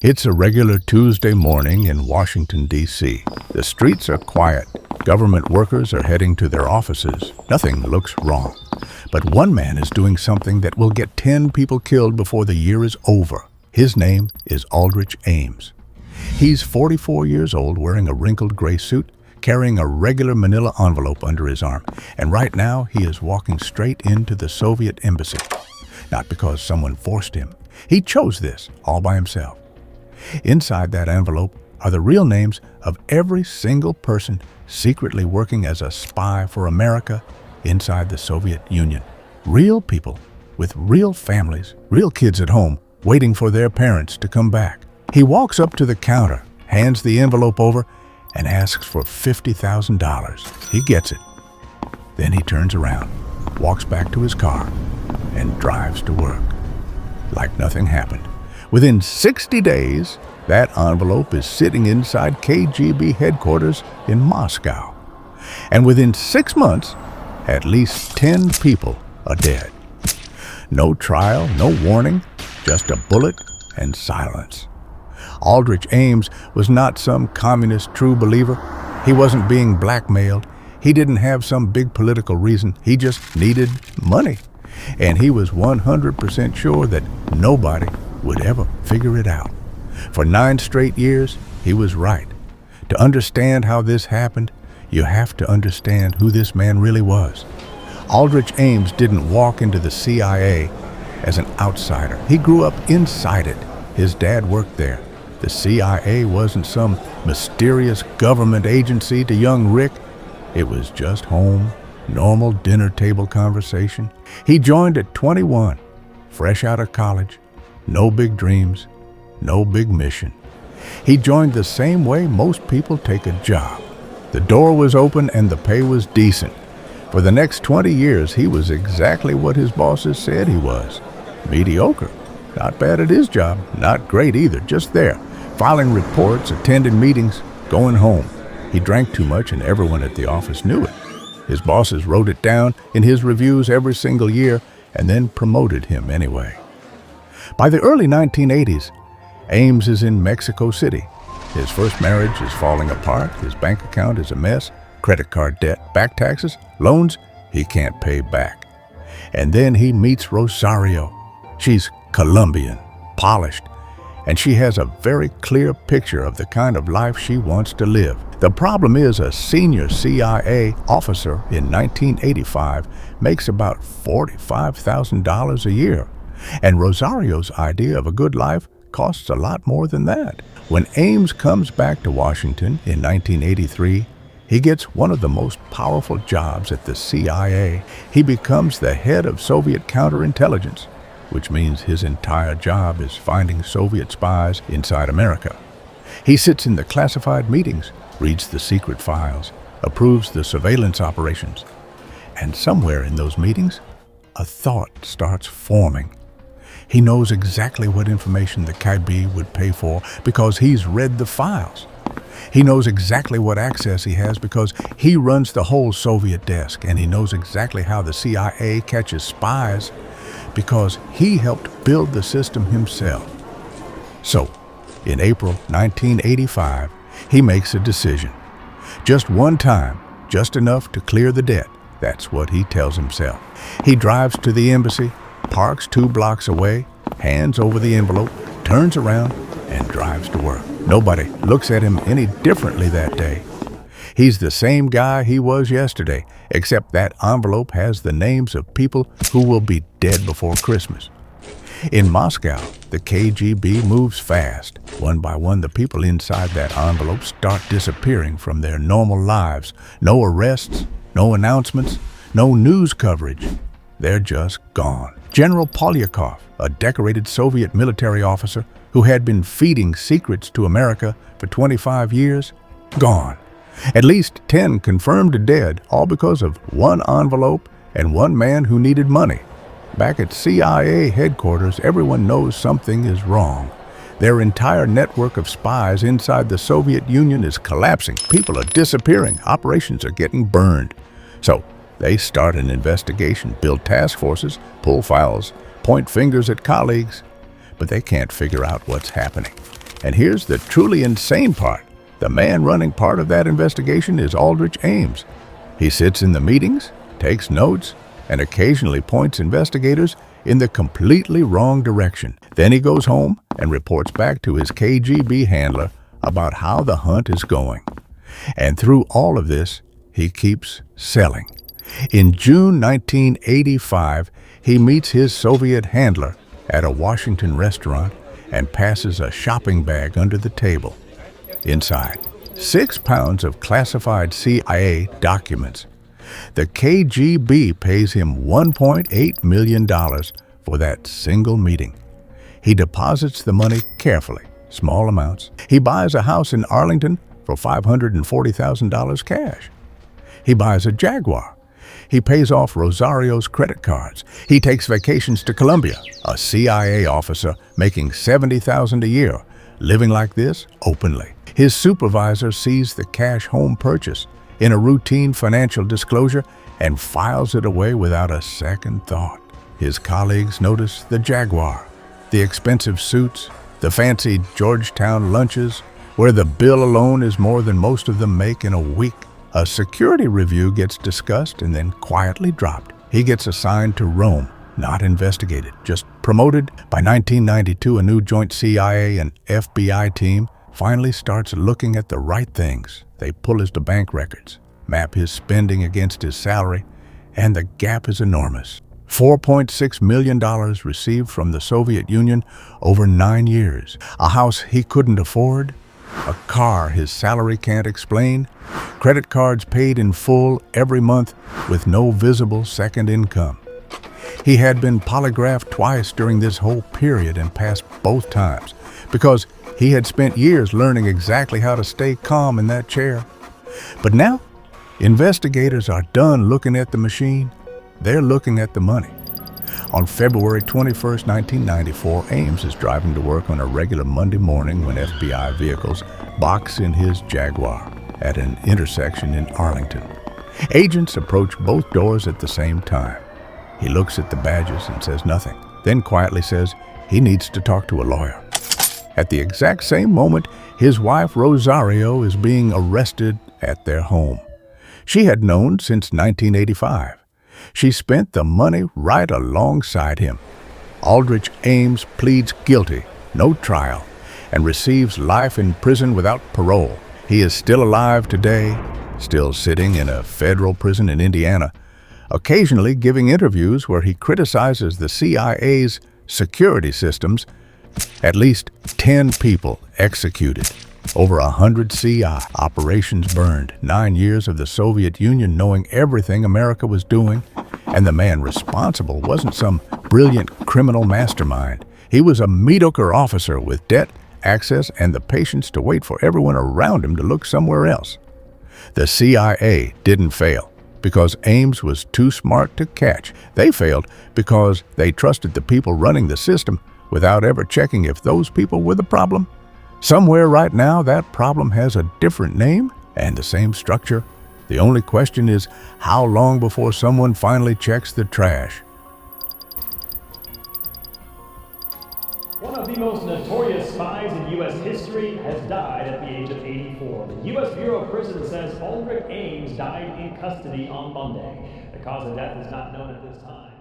It's a regular Tuesday morning in Washington, D.C. The streets are quiet. Government workers are heading to their offices. Nothing looks wrong. But one man is doing something that will get 10 people killed before the year is over. His name is Aldrich Ames. He's 44 years old, wearing a wrinkled gray suit, carrying a regular manila envelope under his arm. And right now, he is walking straight into the Soviet embassy. Not because someone forced him. He chose this all by himself. Inside that envelope are the real names of every single person secretly working as a spy for America inside the Soviet Union. Real people with real families, real kids at home, waiting for their parents to come back. He walks up to the counter, hands the envelope over, and asks for $50,000. He gets it. Then he turns around, walks back to his car, and drives to work. Like nothing happened. Within 60 days, that envelope is sitting inside KGB headquarters in Moscow. And within 6 months, at least 10 people are dead. No trial, no warning, just a bullet and silence. Aldrich Ames was not some communist true believer. He wasn't being blackmailed. He didn't have some big political reason. He just needed money. And he was 100% sure that nobody would ever figure it out. For 9 straight years, he was right. To understand how this happened, you have to understand who this man really was. Aldrich Ames didn't walk into the CIA as an outsider. He grew up inside it. His dad worked there. The CIA wasn't some mysterious government agency to young Rick. It was just home, normal dinner table conversation. He joined at 21, fresh out of college. No big dreams, no big mission. He joined the same way most people take a job. The door was open and the pay was decent. For the next 20 years, he was exactly what his bosses said he was. Mediocre. Not bad at his job, not great either, just there, filing reports, attending meetings, going home. He drank too much and everyone at the office knew it. His bosses wrote it down in his reviews every single year and then promoted him anyway. By the early 1980s, Ames is in Mexico City. His first marriage is falling apart, his bank account is a mess, credit card debt, back taxes, loans he can't pay back. And then he meets Rosario. She's Colombian, polished, and she has a very clear picture of the kind of life she wants to live. The problem is a senior CIA officer in 1985 makes about $45,000 a year. And Rosario's idea of a good life costs a lot more than that. When Ames comes back to Washington in 1983, he gets one of the most powerful jobs at the CIA. He becomes the head of Soviet counterintelligence, which means his entire job is finding Soviet spies inside America. He sits in the classified meetings, reads the secret files, approves the surveillance operations. And somewhere in those meetings, a thought starts forming. He knows exactly what information the KGB would pay for because he's read the files. He knows exactly what access he has because he runs the whole Soviet desk, and he knows exactly how the CIA catches spies because he helped build the system himself. So, in April 1985, he makes a decision. Just one time, just enough to clear the debt. That's what he tells himself. He drives to the embassy, parks 2 blocks away, hands over the envelope, turns around, and drives to work. Nobody looks at him any differently that day. He's the same guy he was yesterday, except that envelope has the names of people who will be dead before Christmas. In Moscow, the KGB moves fast. One by one, the people inside that envelope start disappearing from their normal lives. No arrests, no announcements, no news coverage. They're just gone. General Polyakov, a decorated Soviet military officer who had been feeding secrets to America for 25 years, gone. At least 10 confirmed dead, all because of one envelope and one man who needed money. Back at CIA headquarters, everyone knows something is wrong. Their entire network of spies inside the Soviet Union is collapsing. People are disappearing. Operations are getting burned. So they start an investigation, build task forces, pull files, point fingers at colleagues, but they can't figure out what's happening. And here's the truly insane part. The man running part of that investigation is Aldrich Ames. He sits in the meetings, takes notes, and occasionally points investigators in the completely wrong direction. Then he goes home and reports back to his KGB handler about how the hunt is going. And through all of this, he keeps selling. In June 1985, he meets his Soviet handler at a Washington restaurant and passes a shopping bag under the table. Inside, 6 pounds of classified CIA documents. The KGB pays him $1.8 million for that single meeting. He deposits the money carefully, small amounts. He buys a house in Arlington for $540,000 cash. He buys a Jaguar. He pays off Rosario's credit cards. He takes vacations to Colombia, a CIA officer making $70,000 a year, living like this openly. His supervisor sees the cash home purchase in a routine financial disclosure and files it away without a second thought. His colleagues notice the Jaguar, the expensive suits, the fancy Georgetown lunches, where the bill alone is more than most of them make in a week. A security review gets discussed and then quietly dropped. He gets assigned to Rome, not investigated, just promoted. By 1992, a new joint CIA and FBI team finally starts looking at the right things. They pull his bank records, map his spending against his salary, and the gap is enormous. $4.6 million received from the Soviet Union over 9 years. A house he couldn't afford, a car his salary can't explain, credit cards paid in full every month with no visible second income. He had been polygraphed twice during this whole period and passed both times because he had spent years learning exactly how to stay calm in that chair. But now, investigators are done looking at the machine. They're looking at the money. On February 21st, 1994, Ames is driving to work on a regular Monday morning when FBI vehicles box in his Jaguar at an intersection in Arlington. Agents approach both doors at the same time. He looks at the badges and says nothing, then quietly says he needs to talk to a lawyer. At the exact same moment, his wife Rosario is being arrested at their home. She had known since 1985. She spent the money right alongside him. Aldrich Ames pleads guilty, no trial, and receives life in prison without parole. He is still alive today, still sitting in a federal prison in Indiana, occasionally giving interviews where he criticizes the CIA's security systems. At least 10 people executed, over 100 CI operations burned, 9 years of the Soviet Union knowing everything America was doing, and the man responsible wasn't some brilliant criminal mastermind. He was a mediocre officer with debt, access, and the patience to wait for everyone around him to look somewhere else. The CIA didn't fail because Ames was too smart to catch. They failed because they trusted the people running the system without ever checking if those people were the problem. Somewhere right now, that problem has a different name and the same structure. The only question is how long before someone finally checks the trash. One of the most notorious spies in U.S. history has died at the age of 84. The U.S. Bureau of Prisons says Aldrich Ames died in custody on Monday. The cause of death is not known at this time.